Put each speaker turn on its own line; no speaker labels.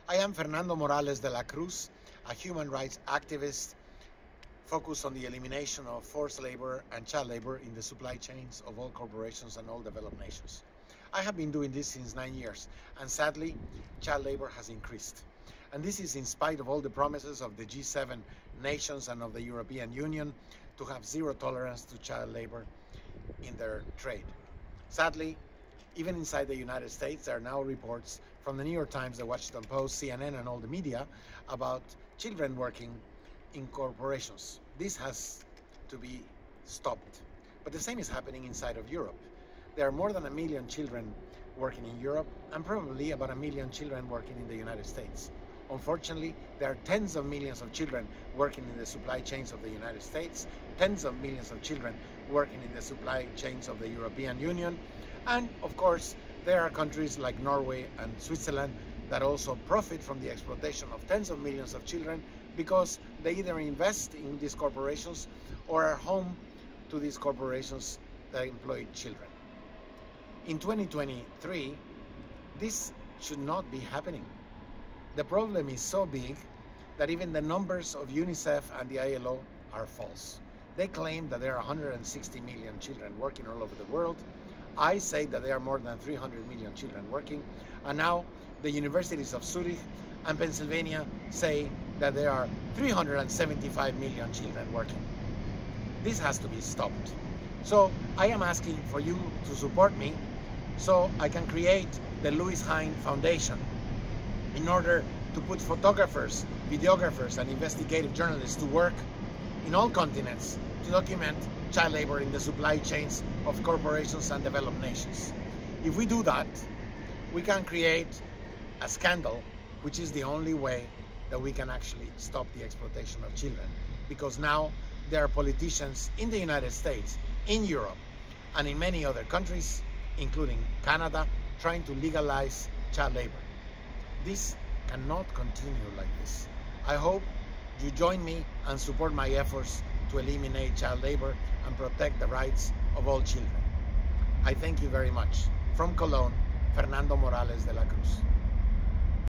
I am Fernando Morales de la Cruz, a human rights activist focused on the elimination of forced labor and child labor in the supply chains of all corporations and all developed nations. I have been doing this since 9 years, and sadly, child labor has increased. And this is in spite of all the promises of the G7 nations and of the European Union to have zero tolerance to child labor in their trade. Sadly, even inside the United States, there are now reports from the New York Times, the Washington Post, CNN, and all the media about children working in corporations. This has to be stopped. But the same is happening inside of Europe. There are more than 1 million children working in Europe and probably about 1 million children working in the United States. Unfortunately, there are tens of millions of children working in the supply chains of the United States, tens of millions of children working in the supply chains of the European Union, and of course, there are countries like Norway and Switzerland that also profit from the exploitation of tens of millions of children because they either invest in these corporations or are home to these corporations that employ children. In 2023, this should not be happening. The problem is so big that even the numbers of UNICEF and the ILO are false. They claim that there are 160 million children working all over the world. I say that there are more than 300 million children working, and now the universities of Zurich and Pennsylvania say that there are 375 million children working. This has to be stopped. So I am asking for you to support me so I can create the Lewis Hine Foundation in order to put photographers, videographers, and investigative journalists to work in all continents to document child labor in the supply chains of corporations and developed nations. If we do that, we can create a scandal, which is the only way that we can actually stop the exploitation of children. Because now there are politicians in the United States, in Europe, and in many other countries, including Canada, trying to legalize child labor. This cannot continue like this. I hope you join me and support my efforts to eliminate child labor and protect the rights of all children. I thank you very much. From Cologne, Fernando Morales de la Cruz.